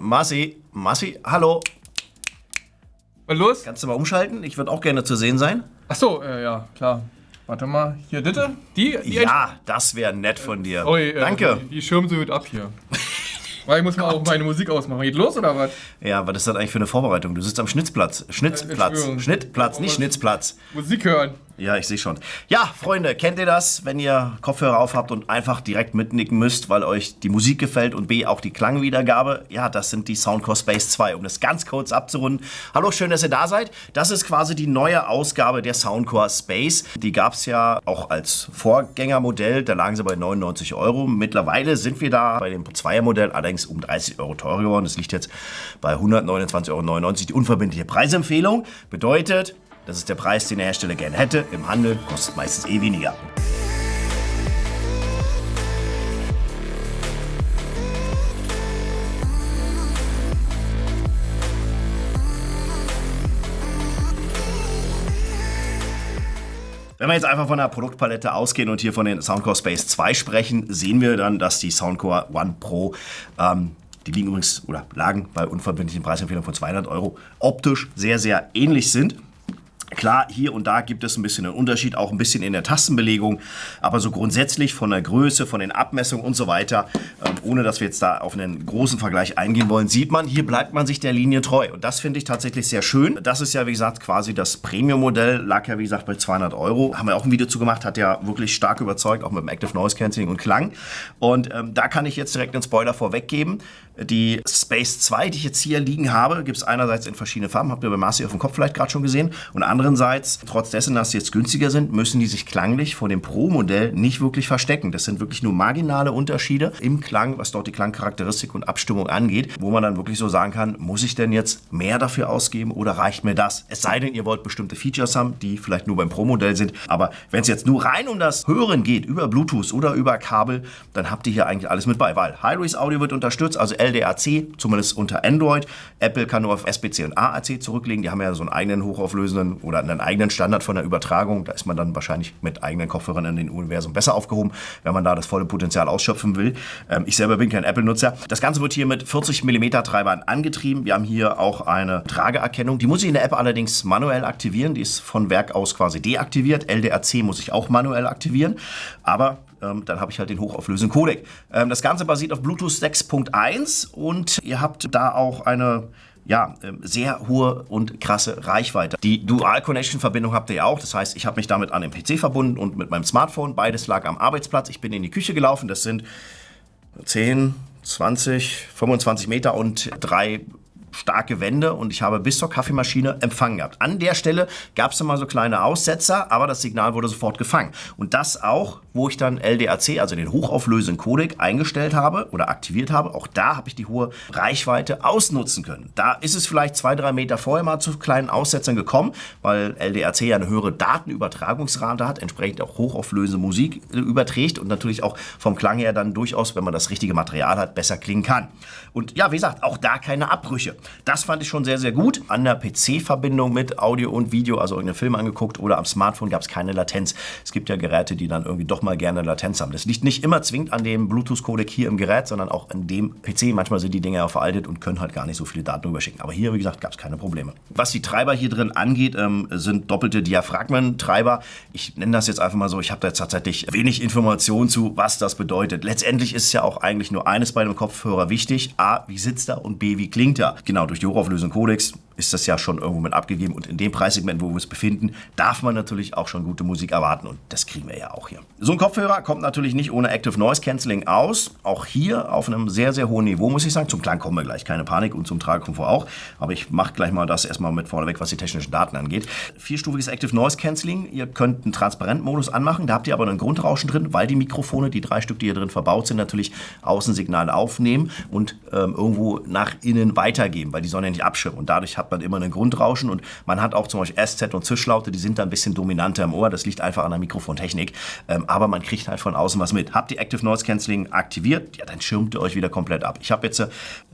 Marci, hallo. Was los? Kannst du mal umschalten? Ich würde auch gerne zu sehen sein. Ach so, ja, klar. Warte mal, hier, bitte? Die ja, das wäre nett von dir. Danke. Die schirmen so gut ab hier. Weil ich muss mal auch meine Musik ausmachen. Geht los oder was? Ja, was ist das eigentlich für eine Vorbereitung? Du sitzt am Schnitzplatz. Schnittplatz, nicht Schnitzplatz. Musik hören. Ja, ich sehe schon. Ja, Freunde, kennt ihr das, wenn ihr Kopfhörer auf habt und einfach direkt mitnicken müsst, weil euch die Musik gefällt und B, auch die Klangwiedergabe? Ja, das sind die Soundcore Space 2. Um das ganz kurz abzurunden. Hallo, schön, dass ihr da seid. Das ist quasi die neue Ausgabe der Soundcore Space. Die gab es ja auch als Vorgängermodell. Da lagen sie bei 99 Euro. Mittlerweile sind wir da bei dem Zweiermodell allerdings um 30 Euro teurer geworden. Das liegt jetzt bei 129,99 Euro. Die unverbindliche Preisempfehlung bedeutet, das ist der Preis, den der Hersteller gerne hätte. Im Handel kostet meistens weniger. Wenn wir jetzt einfach von der Produktpalette ausgehen und hier von den Soundcore Space 2 sprechen, sehen wir dann, dass die Soundcore One Pro, die liegen übrigens oder lagen bei unverbindlichen Preisempfehlungen von 200 Euro, optisch sehr, sehr ähnlich sind. Klar, hier und da gibt es ein bisschen einen Unterschied, auch ein bisschen in der Tastenbelegung, aber so grundsätzlich von der Größe, von den Abmessungen und so weiter, ohne dass wir jetzt da auf einen großen Vergleich eingehen wollen, sieht man, hier bleibt man sich der Linie treu. Und das finde ich tatsächlich sehr schön. Das ist ja, wie gesagt, quasi das Premium-Modell, lag ja, wie gesagt, bei 200 Euro. Haben wir auch ein Video zu gemacht, hat ja wirklich stark überzeugt, auch mit dem Active Noise Cancelling und Klang. Und da kann ich jetzt direkt einen Spoiler vorweggeben. Die Space 2, die ich jetzt hier liegen habe, gibt es einerseits in verschiedene Farben, habt ihr bei Marci auf dem Kopf vielleicht gerade schon gesehen, und andererseits, trotz dessen, dass sie jetzt günstiger sind, müssen die sich klanglich vor dem Pro-Modell nicht wirklich verstecken. Das sind wirklich nur marginale Unterschiede im Klang, was dort die Klangcharakteristik und Abstimmung angeht, wo man dann wirklich so sagen kann, muss ich denn jetzt mehr dafür ausgeben oder reicht mir das? Es sei denn, ihr wollt bestimmte Features haben, die vielleicht nur beim Pro-Modell sind, aber wenn es jetzt nur rein um das Hören geht, über Bluetooth oder über Kabel, dann habt ihr hier eigentlich alles mit bei, weil Hi-Res Audio wird unterstützt, also LDAC, zumindest unter Android. Apple kann nur auf SBC und AAC zurücklegen. Die haben ja so einen eigenen hochauflösenden oder einen eigenen Standard von der Übertragung. Da ist man dann wahrscheinlich mit eigenen Kopfhörern in den Universum besser aufgehoben, wenn man da das volle Potenzial ausschöpfen will. Ich selber bin kein Apple-Nutzer. Das Ganze wird hier mit 40 mm Treibern angetrieben. Wir haben hier auch eine Trageerkennung. Die muss ich in der App allerdings manuell aktivieren. Die ist von Werk aus quasi deaktiviert. LDAC muss ich auch manuell aktivieren. Aber dann habe ich halt den hochauflösenden Codec. Das Ganze basiert auf Bluetooth 6.1 und ihr habt da auch eine sehr hohe und krasse Reichweite. Die Dual-Connection-Verbindung habt ihr ja auch. Das heißt, ich habe mich damit an den PC verbunden und mit meinem Smartphone. Beides lag am Arbeitsplatz. Ich bin in die Küche gelaufen. Das sind 10, 20, 25 Meter und 3 starke Wände und ich habe bis zur Kaffeemaschine Empfang gehabt. An der Stelle gab es immer so kleine Aussetzer, aber das Signal wurde sofort gefangen. Und das auch, wo ich dann LDAC, also den hochauflösenden Codec, eingestellt habe oder aktiviert habe. Auch da habe ich die hohe Reichweite ausnutzen können. Da ist es vielleicht 2-3 Meter vorher mal zu kleinen Aussetzern gekommen, weil LDAC ja eine höhere Datenübertragungsrate hat, entsprechend auch hochauflösende Musik überträgt und natürlich auch vom Klang her dann durchaus, wenn man das richtige Material hat, besser klingen kann. Und ja, wie gesagt, auch da keine Abbrüche. Das fand ich schon sehr, sehr gut. An der PC-Verbindung mit Audio und Video, also irgendeinen Film angeguckt oder am Smartphone, gab es keine Latenz. Es gibt ja Geräte, die dann irgendwie doch mal gerne Latenz haben. Das liegt nicht immer zwingend an dem Bluetooth-Codec hier im Gerät, sondern auch an dem PC. Manchmal sind die Dinger ja veraltet und können halt gar nicht so viele Daten überschicken. Aber hier, wie gesagt, gab es keine Probleme. Was die Treiber hier drin angeht, sind doppelte Diaphragmentreiber. Ich nenne das jetzt einfach mal so. Ich habe da jetzt tatsächlich wenig Informationen zu, was das bedeutet. Letztendlich ist ja auch eigentlich nur eines bei einem Kopfhörer wichtig. A, wie sitzt er und B, wie klingt er? Genau, durch die hochauflösenden Codecs ist das ja schon irgendwo mit abgegeben und in dem Preissegment, wo wir uns befinden, darf man natürlich auch schon gute Musik erwarten und das kriegen wir ja auch hier. So ein Kopfhörer kommt natürlich nicht ohne Active Noise Cancelling aus, auch hier auf einem sehr, sehr hohen Niveau, muss ich sagen. Zum Klang kommen wir gleich, keine Panik, und zum Tragekomfort auch, aber ich mache gleich mal das erstmal mit vorneweg, was die technischen Daten angeht. 4-stufiges Active Noise Cancelling, ihr könnt einen Transparent-Modus anmachen, da habt ihr aber einen Grundrauschen drin, weil die Mikrofone, die 3 Stück, die hier drin verbaut sind, natürlich Außensignale aufnehmen und irgendwo nach innen weitergeben, weil die Sonne nicht abschirmt und dadurch hat man immer einen Grundrauschen und man hat auch zum Beispiel SZ und Zischlaute, die sind da ein bisschen dominanter im Ohr, das liegt einfach an der Mikrofontechnik, aber man kriegt halt von außen was mit. Habt ihr Active Noise Cancelling aktiviert, ja, dann schirmt ihr euch wieder komplett ab. Ich habe jetzt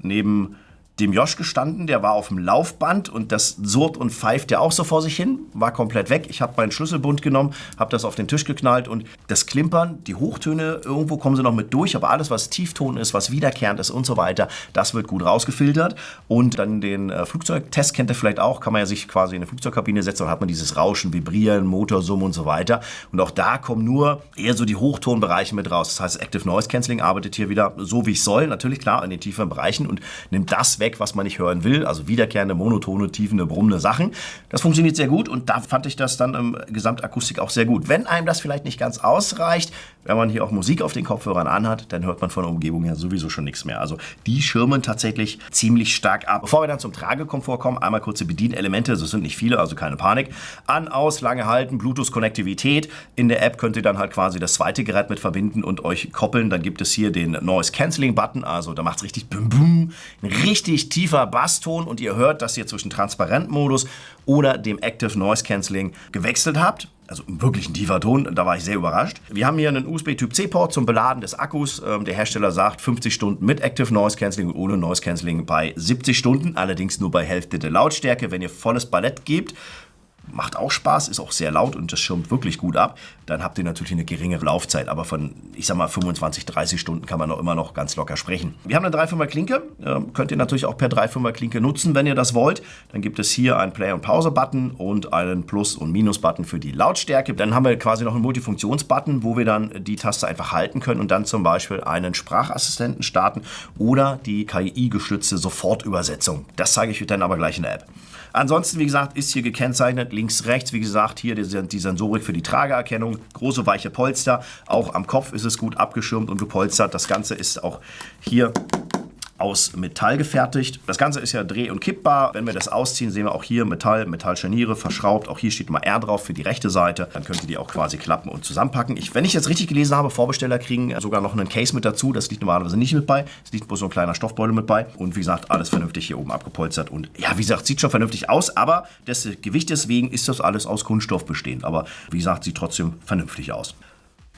neben dem Josh gestanden, der war auf dem Laufband und das surrt und pfeift ja auch so vor sich hin, war komplett weg. Ich habe meinen Schlüsselbund genommen, habe das auf den Tisch geknallt und das Klimpern, die Hochtöne, irgendwo kommen sie noch mit durch, aber alles, was Tiefton ist, was wiederkehrend ist und so weiter, das wird gut rausgefiltert. Und dann den Flugzeugtest kennt ihr vielleicht auch, kann man ja sich quasi in eine Flugzeugkabine setzen und hat man dieses Rauschen, Vibrieren, Motorsummen und so weiter. Und auch da kommen nur eher so die Hochtonbereiche mit raus. Das heißt, Active Noise Cancelling arbeitet hier wieder so, wie es soll, natürlich klar in den tieferen Bereichen und nimmt das weg, was man nicht hören will, also wiederkehrende, monotone, tiefende, brummende Sachen. Das funktioniert sehr gut und da fand ich das dann im Gesamtakustik auch sehr gut. Wenn einem das vielleicht nicht ganz ausreicht, wenn man hier auch Musik auf den Kopfhörern anhat, dann hört man von der Umgebung her sowieso schon nichts mehr. Also die schirmen tatsächlich ziemlich stark ab. Bevor wir dann zum Tragekomfort kommen, einmal kurze Bedienelemente, das sind nicht viele, also keine Panik. An, aus, lange halten, Bluetooth-Konnektivität. In der App könnt ihr dann halt quasi das zweite Gerät mit verbinden und euch koppeln. Dann gibt es hier den Noise Cancelling Button, also da macht es richtig bum bum, ein richtig tiefer Basston und ihr hört, dass ihr zwischen Transparentmodus oder dem Active Noise Cancelling gewechselt habt. Also wirklich ein tiefer Ton, da war ich sehr überrascht. Wir haben hier einen USB-Typ-C-Port zum Beladen des Akkus. Der Hersteller sagt 50 Stunden mit Active Noise Cancelling und ohne Noise Cancelling bei 70 Stunden, allerdings nur bei Hälfte der Lautstärke. Wenn ihr volles Ballett gebt, macht auch Spaß, ist auch sehr laut und das schirmt wirklich gut ab. Dann habt ihr natürlich eine geringere Laufzeit, aber von, ich sag mal, 25, 30 Stunden kann man noch immer noch ganz locker sprechen. Wir haben eine 3,5er Klinke, könnt ihr natürlich auch per 3,5er Klinke nutzen, wenn ihr das wollt. Dann gibt es hier einen Play- und Pause-Button und einen Plus- und Minus-Button für die Lautstärke. Dann haben wir quasi noch einen Multifunktions-Button, wo wir dann die Taste einfach halten können und dann zum Beispiel einen Sprachassistenten starten oder die KI-gestützte Sofortübersetzung. Das zeige ich euch dann aber gleich in der App. Ansonsten, wie gesagt, ist hier gekennzeichnet, links, rechts, wie gesagt, hier die Sensorik für die Trageerkennung, große weiche Polster, auch am Kopf ist es gut abgeschirmt und gepolstert. Das Ganze ist auch hier aus Metall gefertigt. Das Ganze ist ja dreh- und kippbar. Wenn wir das ausziehen, sehen wir auch hier Metallscharniere verschraubt. Auch hier steht mal R drauf für die rechte Seite. Dann könnt ihr die auch quasi klappen und zusammenpacken. Wenn ich jetzt richtig gelesen habe, Vorbesteller kriegen sogar noch einen Case mit dazu. Das liegt normalerweise nicht mit bei. Es liegt bloß so ein kleiner Stoffbeutel mit bei. Und wie gesagt, alles vernünftig hier oben abgepolstert. Und ja, wie gesagt, sieht schon vernünftig aus. Aber des Gewichtes wegen ist das alles aus Kunststoff bestehend. Aber wie gesagt, sieht trotzdem vernünftig aus.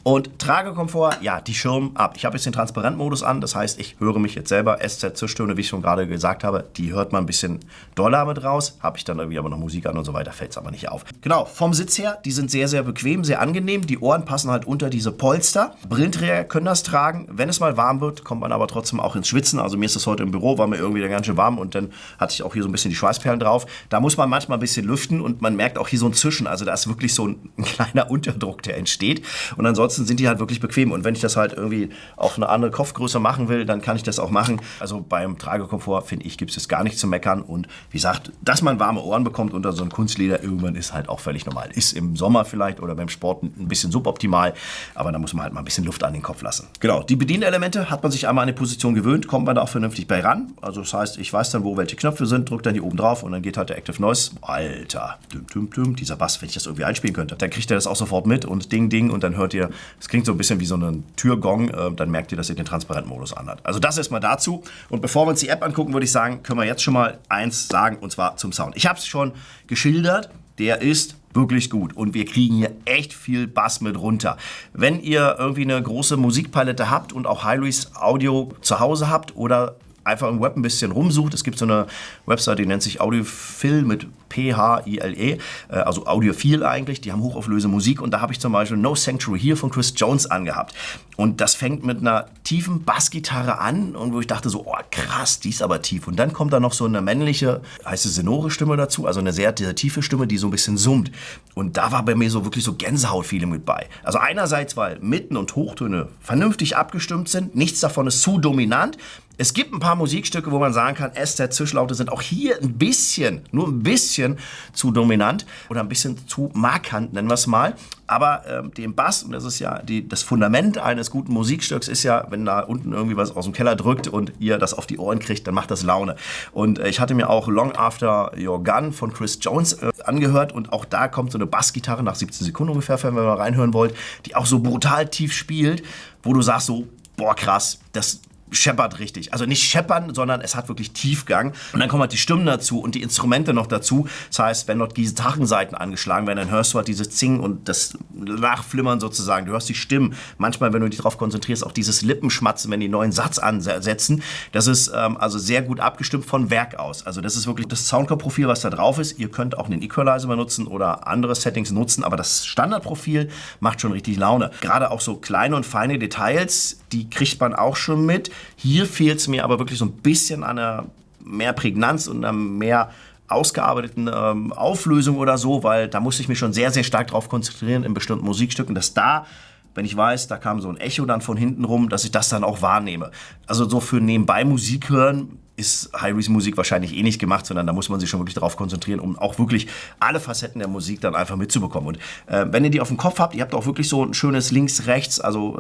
Und Tragekomfort, ja, die schirmen ab. Ich habe jetzt den Transparentmodus an, das heißt, ich höre mich jetzt selber. SZ-Zischtöne, wie ich schon gerade gesagt habe, die hört man ein bisschen doller mit raus. Habe ich dann irgendwie aber noch Musik an und so weiter, fällt es aber nicht auf. Genau, vom Sitz her, die sind sehr, sehr bequem, sehr angenehm. Die Ohren passen halt unter diese Polster. Brillenträger können das tragen. Wenn es mal warm wird, kommt man aber trotzdem auch ins Schwitzen. Also mir ist das heute im Büro, war mir irgendwie dann ganz schön warm und dann hatte ich auch hier so ein bisschen die Schweißperlen drauf. Da muss man manchmal ein bisschen lüften und man merkt auch hier so ein Zischen. Also da ist wirklich so ein kleiner Unterdruck, der entsteht. Und ansonsten sind die halt wirklich bequem. Und wenn ich das halt irgendwie auf eine andere Kopfgröße machen will, dann kann ich das auch machen. Also beim Tragekomfort, finde ich, gibt es gar nichts zu meckern. Und wie gesagt, dass man warme Ohren bekommt unter so einem Kunstleder, irgendwann ist halt auch völlig normal. Ist im Sommer vielleicht oder beim Sport ein bisschen suboptimal, aber da muss man halt mal ein bisschen Luft an den Kopf lassen. Genau, die Bedienelemente hat man sich einmal an die Position gewöhnt, kommt man da auch vernünftig bei ran. Also das heißt, ich weiß dann, wo welche Knöpfe sind, drücke dann hier oben drauf und dann geht halt der Active Noise. Alter, dieser Bass, wenn ich das irgendwie einspielen könnte. Dann kriegt ihr das auch sofort mit und Ding, Ding und dann hört ihr, es klingt so ein bisschen wie so ein Türgong, dann merkt ihr, dass ihr den Transparentmodus anhat. Also das erstmal dazu. Und bevor wir uns die App angucken, würde ich sagen, können wir jetzt schon mal eins sagen, und zwar zum Sound. Ich habe es schon geschildert, der ist wirklich gut und wir kriegen hier echt viel Bass mit runter. Wenn ihr irgendwie eine große Musikpalette habt und auch Hi-Res Audio zu Hause habt oder einfach im Web ein bisschen rumsucht. Es gibt so eine Website, die nennt sich Audiophile mit P-H-I-L-E, also Audiophile eigentlich. Die haben hochauflöse Musik und da habe ich zum Beispiel No Sanctuary Here von Chris Jones angehabt. Und das fängt mit einer tiefen Bassgitarre an und wo ich dachte so, oh krass, die ist aber tief. Und dann kommt da noch so eine männliche, heißt es sonore Stimme dazu, also eine sehr tiefe Stimme, die so ein bisschen summt. Und da war bei mir so wirklich so Gänsehaut-Feeling mit bei. Also einerseits, weil Mitten- und Hochtöne vernünftig abgestimmt sind, nichts davon ist zu dominant. Es gibt ein paar Musikstücke, wo man sagen kann, SZ-Zischlaute sind auch hier ein bisschen, nur ein bisschen zu dominant oder ein bisschen zu markant, nennen wir es mal. Aber den Bass, und das ist ja das Fundament eines guten Musikstücks, ist ja, wenn da unten irgendwie was aus dem Keller drückt und ihr das auf die Ohren kriegt, dann macht das Laune. Und ich hatte mir auch Long After Your Gun von Chris Jones angehört und auch da kommt so eine Bassgitarre nach 17 Sekunden ungefähr, wenn ihr mal reinhören wollt, die auch so brutal tief spielt, wo du sagst so, boah krass, das scheppert richtig. Also nicht scheppern, sondern es hat wirklich Tiefgang. Und dann kommen halt die Stimmen dazu und die Instrumente noch dazu. Das heißt, wenn dort Gitarrensaiten angeschlagen werden, dann hörst du halt dieses Zingen und das Nachflimmern sozusagen. Du hörst die Stimmen. Manchmal, wenn du dich darauf konzentrierst, auch dieses Lippenschmatzen, wenn die einen neuen Satz ansetzen. Das ist also sehr gut abgestimmt von Werk aus. Also das ist wirklich das Soundcore-Profil, was da drauf ist. Ihr könnt auch den Equalizer benutzen oder andere Settings nutzen, aber das Standardprofil macht schon richtig Laune. Gerade auch so kleine und feine Details, die kriegt man auch schon mit. Hier fehlt es mir aber wirklich so ein bisschen an einer mehr Prägnanz und einer mehr ausgearbeiteten Auflösung oder so, weil da musste ich mich schon sehr, sehr stark drauf konzentrieren in bestimmten Musikstücken, dass da, wenn ich weiß, da kam so ein Echo dann von hinten rum, dass ich das dann auch wahrnehme. Also so für nebenbei Musik hören ist Hi-Res-Musik wahrscheinlich eh nicht gemacht, sondern da muss man sich schon wirklich darauf konzentrieren, um auch wirklich alle Facetten der Musik dann einfach mitzubekommen. Und wenn ihr die auf dem Kopf habt, ihr habt auch wirklich so ein schönes Links-Rechts, also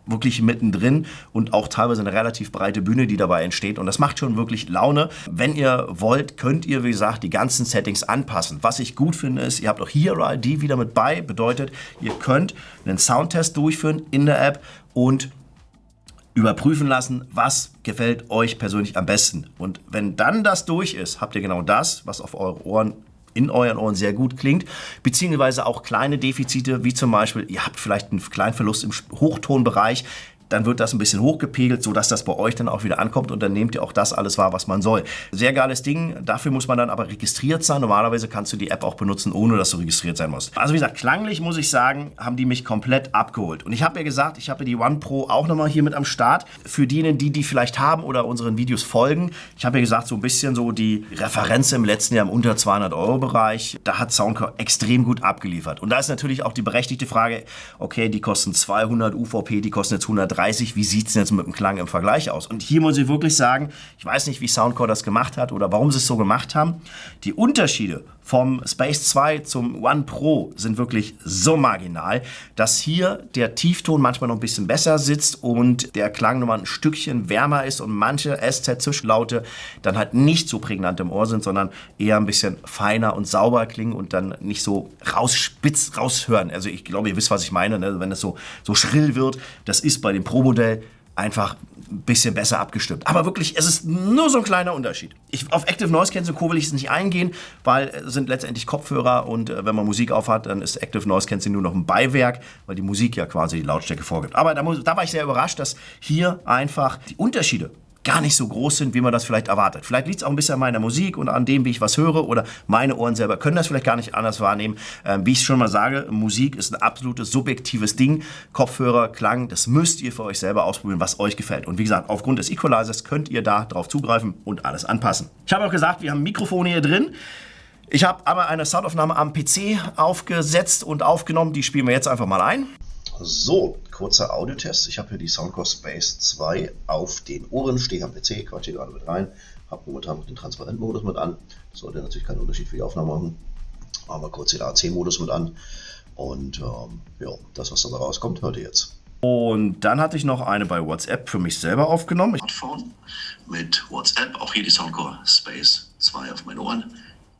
wirklich mittendrin und auch teilweise eine relativ breite Bühne, die dabei entsteht. Und das macht schon wirklich Laune. Wenn ihr wollt, könnt ihr, wie gesagt, die ganzen Settings anpassen. Was ich gut finde, ist, ihr habt auch hier ID wieder mit bei. Bedeutet, ihr könnt einen Soundtest durchführen in der App und überprüfen lassen, was gefällt euch persönlich am besten. Und wenn dann das durch ist, habt ihr genau das, was auf eure Ohren in euren Ohren sehr gut klingt, beziehungsweise auch kleine Defizite, wie zum Beispiel, ihr habt vielleicht einen kleinen Verlust im Hochtonbereich, dann wird das ein bisschen hochgepegelt, sodass das bei euch dann auch wieder ankommt und dann nehmt ihr auch das alles wahr, was man soll. Sehr geiles Ding, dafür muss man dann aber registriert sein. Normalerweise kannst du die App auch benutzen, ohne dass du registriert sein musst. Also wie gesagt, klanglich muss ich sagen, haben die mich komplett abgeholt. Und ich habe ja gesagt, ich habe die One Pro auch nochmal hier mit am Start. Für diejenigen, die vielleicht haben oder unseren Videos folgen, ich habe ja gesagt, so ein bisschen so die Referenz im letzten Jahr im unter 200-Euro-Bereich, da hat Soundcore extrem gut abgeliefert. Und da ist natürlich auch die berechtigte Frage, okay, die kosten 200 UVP, die kosten jetzt 130. Wie sieht es jetzt mit dem Klang im Vergleich aus? Und hier muss ich wirklich sagen, ich weiß nicht, wie Soundcore das gemacht hat oder warum sie es so gemacht haben. Die Unterschiede vom Space 2 zum One Pro sind wirklich so marginal, dass hier der Tiefton manchmal noch ein bisschen besser sitzt und der Klang nochmal ein Stückchen wärmer ist und manche SZ-Zwischenlaute dann halt nicht so prägnant im Ohr sind, sondern eher ein bisschen feiner und sauber klingen und dann nicht so rausspitz raushören. Also ich glaube, ihr wisst, was ich meine, ne? Wenn es so schrill wird, das ist bei dem Pro-Modell einfach ein bisschen besser abgestimmt. Aber wirklich, es ist nur so ein kleiner Unterschied. Auf Active Noise Cancel Co. will ich es nicht eingehen, weil es sind letztendlich Kopfhörer und wenn man Musik aufhat, dann ist Active Noise Cancel nur noch ein Beiwerk, weil die Musik ja quasi die Lautstärke vorgibt. Aber da war ich sehr überrascht, dass hier einfach die Unterschiede gar nicht so groß sind, wie man das vielleicht erwartet. Vielleicht liegt es auch ein bisschen an meiner Musik und an dem, wie ich was höre, oder meine Ohren selber können das vielleicht gar nicht anders wahrnehmen. Wie ich schon mal sage, Musik ist ein absolutes subjektives Ding. Kopfhörer, Klang, das müsst ihr für euch selber ausprobieren, was euch gefällt. Und wie gesagt, aufgrund des Equalizers könnt ihr da drauf zugreifen und alles anpassen. Ich habe auch gesagt, wir haben Mikrofone hier drin. Ich habe aber eine Soundaufnahme am PC aufgesetzt und aufgenommen. Die spielen wir jetzt einfach mal ein. So, kurzer Audiotest. Ich habe hier die Soundcore Space 2 auf den Ohren, stehe am PC, quatsche gerade mit rein, habe momentan den Transparent-Modus mit an. Das sollte natürlich keinen Unterschied für die Aufnahme machen, aber kurz den AC-Modus mit an. Und ja, das, was dabei rauskommt, hört ihr jetzt. Und dann hatte ich noch eine bei WhatsApp für mich selber aufgenommen. Smartphone mit WhatsApp, auch hier die Soundcore Space 2 auf meinen Ohren.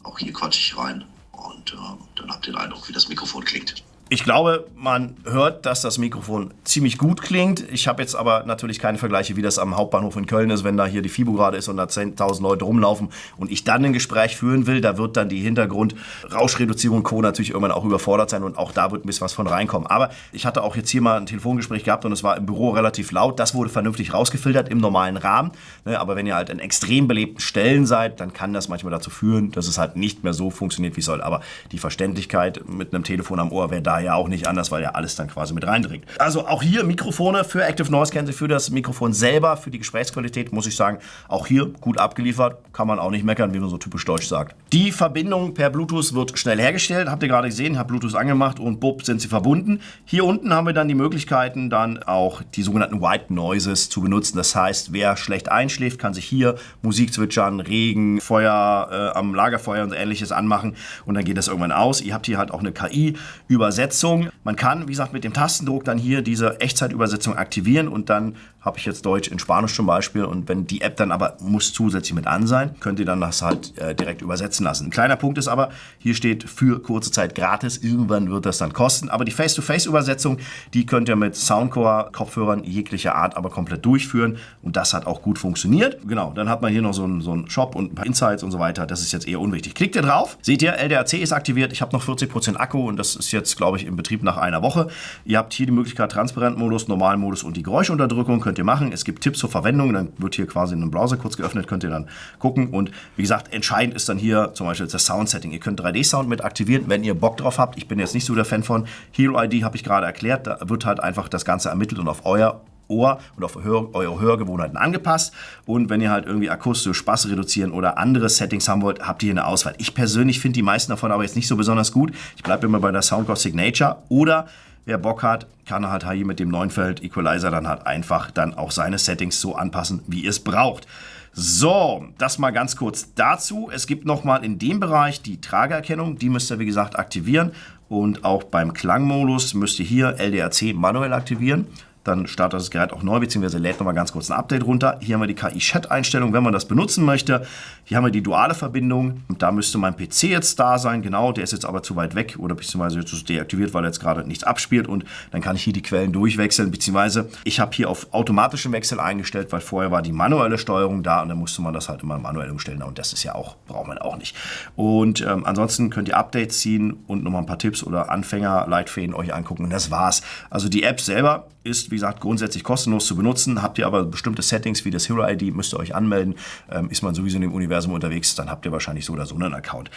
Auch hier quatsche ich rein und dann habt ihr den Eindruck, wie das Mikrofon klingt. Ich glaube, man hört, dass das Mikrofon ziemlich gut klingt. Ich habe jetzt aber natürlich keine Vergleiche, wie das am Hauptbahnhof in Köln ist, wenn da hier die FIBO gerade ist und da 10.000 Leute rumlaufen und ich dann ein Gespräch führen will. Da wird dann die Hintergrund-Rauschreduzierung und Co. natürlich irgendwann auch überfordert sein und auch da wird ein bisschen was von reinkommen. Aber ich hatte auch jetzt hier mal ein Telefongespräch gehabt und es war im Büro relativ laut. Das wurde vernünftig rausgefiltert im normalen Rahmen. Aber wenn ihr halt in extrem belebten Stellen seid, dann kann das manchmal dazu führen, dass es halt nicht mehr so funktioniert, wie es soll. Aber die Verständlichkeit mit einem Telefon am Ohr wäre da ja auch nicht anders, weil ja alles dann quasi mit reindringt. Also auch hier Mikrofone für Active Noise Cancel, für das Mikrofon selber, für die Gesprächsqualität, muss ich sagen, auch hier gut abgeliefert. Kann man auch nicht meckern, wie man so typisch deutsch sagt. Die Verbindung per Bluetooth wird schnell hergestellt. Habt ihr gerade gesehen, habe Bluetooth angemacht und bupp, sind sie verbunden. Hier unten haben wir dann die Möglichkeiten, dann auch die sogenannten White Noises zu benutzen. Das heißt, wer schlecht einschläft, kann sich hier Musik zwitschern, Regen, Feuer am Lagerfeuer und ähnliches anmachen und dann geht das irgendwann aus. Ihr habt hier halt auch eine KI übersetzt Übersetzung. Man kann, wie gesagt, mit dem Tastendruck dann hier diese Echtzeitübersetzung aktivieren und dann habe ich jetzt Deutsch in Spanisch zum Beispiel und wenn die App dann aber muss zusätzlich mit an sein, könnt ihr dann das halt direkt übersetzen lassen. Ein kleiner Punkt ist aber, hier steht für kurze Zeit gratis, irgendwann wird das dann kosten, aber die Face-to-Face-Übersetzung, die könnt ihr mit Soundcore-Kopfhörern jeglicher Art aber komplett durchführen und das hat auch gut funktioniert. Genau, dann hat man hier noch so einen Shop und ein paar Insights und so weiter, das ist jetzt eher unwichtig. Klickt ihr drauf, seht ihr, LDAC ist aktiviert, ich habe noch 40% Akku und das ist jetzt, glaube ich, im Betrieb nach einer Woche. Ihr habt hier die Möglichkeit Transparentmodus, Normalmodus und die Geräuschunterdrückung könnt ihr machen. Es gibt Tipps zur Verwendung, dann wird hier quasi in einem Browser kurz geöffnet, könnt ihr dann gucken und wie gesagt, entscheidend ist dann hier zum Beispiel das Sound-Setting. Ihr könnt 3D-Sound mit aktivieren, wenn ihr Bock drauf habt. Ich bin jetzt nicht so der Fan von Hero ID, habe ich gerade erklärt, da wird halt einfach das Ganze ermittelt und auf euer Ohr und auf eure Hörgewohnheiten angepasst. Und wenn ihr halt irgendwie akustisch Bass reduzieren oder andere Settings haben wollt, habt ihr hier eine Auswahl. Ich persönlich finde die meisten davon aber jetzt nicht so besonders gut. Ich bleibe immer bei der Soundcore Signature oder wer Bock hat, kann halt hier mit dem Neunfeld Equalizer dann halt einfach dann auch seine Settings so anpassen, wie ihr es braucht. So, das mal ganz kurz dazu. Es gibt nochmal in dem Bereich die Trageerkennung. Die müsst ihr, wie gesagt, aktivieren. Und auch beim Klangmodus müsst ihr hier LDAC manuell aktivieren. Dann startet das Gerät auch neu, beziehungsweise lädt nochmal ganz kurz ein Update runter. Hier haben wir die KI-Chat-Einstellung, wenn man das benutzen möchte. Hier haben wir die duale Verbindung. Und da müsste mein PC jetzt da sein. Genau, der ist jetzt aber zu weit weg oder beziehungsweise jetzt ist deaktiviert, weil er jetzt gerade nichts abspielt. Und dann kann ich hier die Quellen durchwechseln, beziehungsweise ich habe hier auf automatischen Wechsel eingestellt, weil vorher war die manuelle Steuerung da und dann musste man das halt immer manuell umstellen. Und das ist ja auch, braucht man auch nicht. Und ansonsten könnt ihr Updates ziehen und nochmal ein paar Tipps oder Anfänger-Leitfäden euch angucken. Und das war's. Also die App selber ist, wie gesagt, grundsätzlich kostenlos zu benutzen. Habt ihr aber bestimmte Settings wie das Hero ID, müsst ihr euch anmelden. Ist man sowieso in dem Universum unterwegs, dann habt ihr wahrscheinlich so oder so einen Account.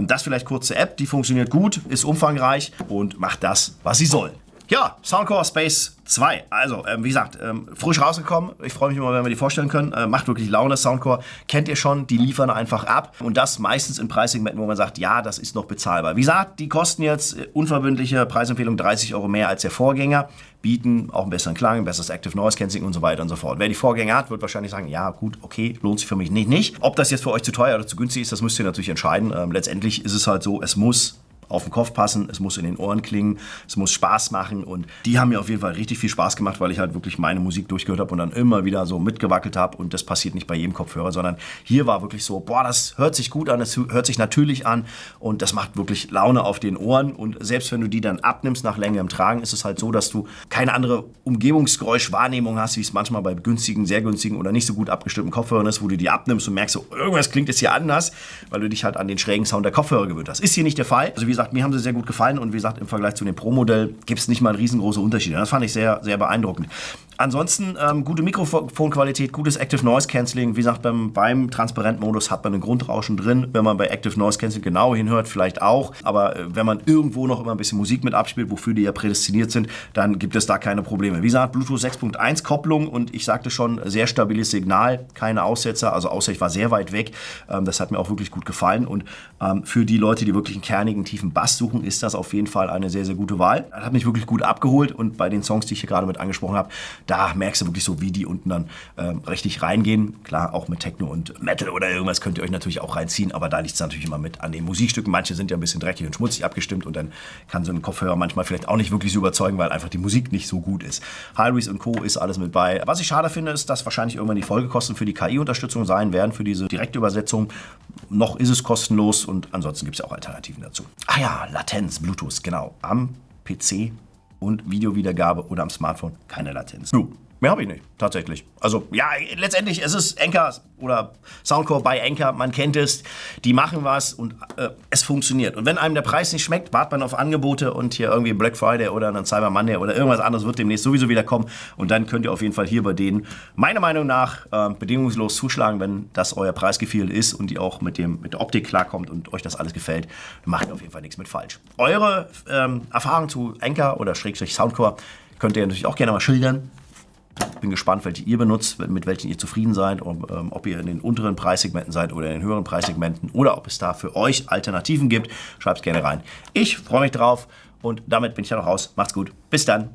Das vielleicht kurz zur App, die funktioniert gut, ist umfangreich und macht das, was sie soll. Ja, Soundcore Space 2. Also, wie gesagt, frisch rausgekommen. Ich freue mich immer, wenn wir die vorstellen können. Macht wirklich Laune. Soundcore kennt ihr schon. Die liefern einfach ab. Und das meistens in Preissegmenten, wo man sagt, ja, das ist noch bezahlbar. Wie gesagt, die kosten jetzt unverbindliche Preisempfehlung 30 € mehr als der Vorgänger. Bieten auch einen besseren Klang, ein besseres Active Noise Cancelling und so weiter und so fort. Wer die Vorgänger hat, wird wahrscheinlich sagen, ja, gut, okay, lohnt sich für mich nicht. Ob das jetzt für euch zu teuer oder zu günstig ist, das müsst ihr natürlich entscheiden. Letztendlich ist es halt so, es muss auf den Kopf passen, es muss in den Ohren klingen, es muss Spaß machen und die haben mir auf jeden Fall richtig viel Spaß gemacht, weil ich halt wirklich meine Musik durchgehört habe und dann immer wieder so mitgewackelt habe und das passiert nicht bei jedem Kopfhörer, sondern hier war wirklich so, boah, das hört sich gut an, das hört sich natürlich an und das macht wirklich Laune auf den Ohren und selbst wenn du die dann abnimmst nach längerem Tragen, ist es halt so, dass du keine andere Umgebungsgeräuschwahrnehmung hast, wie es manchmal bei günstigen, sehr günstigen oder nicht so gut abgestimmten Kopfhörern ist, wo du die abnimmst und merkst so, irgendwas klingt jetzt hier anders, weil du dich halt an den schrägen Sound der Kopfhörer gewöhnt hast. Ist hier nicht der Fall. Also wie gesagt, mir haben sie sehr gut gefallen und wie gesagt, im Vergleich zu dem Pro-Modell gibt es nicht mal riesengroße Unterschiede. Das fand ich sehr, sehr beeindruckend. Ansonsten gute Mikrofonqualität, gutes Active Noise Cancelling. Wie gesagt, beim Transparent-Modus hat man ein Grundrauschen drin. Wenn man bei Active Noise Cancelling genau hinhört, vielleicht auch. Aber wenn man irgendwo noch immer ein bisschen Musik mit abspielt, wofür die ja prädestiniert sind, dann gibt es da keine Probleme. Wie gesagt, Bluetooth 6.1 Kopplung und ich sagte schon, sehr stabiles Signal, keine Aussetzer. Also außer ich war sehr weit weg. Das hat mir auch wirklich gut gefallen. Und für die Leute, die wirklich einen kernigen, tiefen Bass suchen, ist das auf jeden Fall eine sehr, sehr gute Wahl. Das hat mich wirklich gut abgeholt und bei den Songs, die ich hier gerade mit angesprochen habe, da merkst du wirklich so, wie die unten dann richtig reingehen. Klar, auch mit Techno und Metal oder irgendwas könnt ihr euch natürlich auch reinziehen, aber da liegt es natürlich immer mit an den Musikstücken. Manche sind ja ein bisschen dreckig und schmutzig abgestimmt und dann kann so ein Kopfhörer manchmal vielleicht auch nicht wirklich so überzeugen, weil einfach die Musik nicht so gut ist. Hi-Res und Co. ist alles mit bei. Was ich schade finde, ist, dass wahrscheinlich irgendwann die Folgekosten für die KI-Unterstützung sein werden, für diese direkte Übersetzung. Noch ist es kostenlos und ansonsten gibt es ja auch Alternativen dazu. Ah ja, Latenz, Bluetooth, genau. Am PC und Videowiedergabe oder am Smartphone keine Latenz. Mehr habe ich nicht, tatsächlich. Also ja, letztendlich ist es Anchor oder Soundcore bei Anchor, man kennt es, die machen was und es funktioniert. Und wenn einem der Preis nicht schmeckt, wartet man auf Angebote und hier irgendwie Black Friday oder einen Cyber Monday oder irgendwas anderes wird demnächst sowieso wieder kommen. Und dann könnt ihr auf jeden Fall hier bei denen, meiner Meinung nach, bedingungslos zuschlagen, wenn das euer Preisgefühl ist und ihr auch mit der Optik klarkommt und euch das alles gefällt, dann macht ihr auf jeden Fall nichts mit falsch. Eure Erfahrung zu Anchor oder / Soundcore könnt ihr natürlich auch gerne mal schildern. Ich bin gespannt, welche ihr benutzt, mit welchen ihr zufrieden seid, ob ihr in den unteren Preissegmenten seid oder in den höheren Preissegmenten oder ob es da für euch Alternativen gibt. Schreibt es gerne rein. Ich freue mich drauf und damit bin ich dann auch raus. Macht's gut. Bis dann.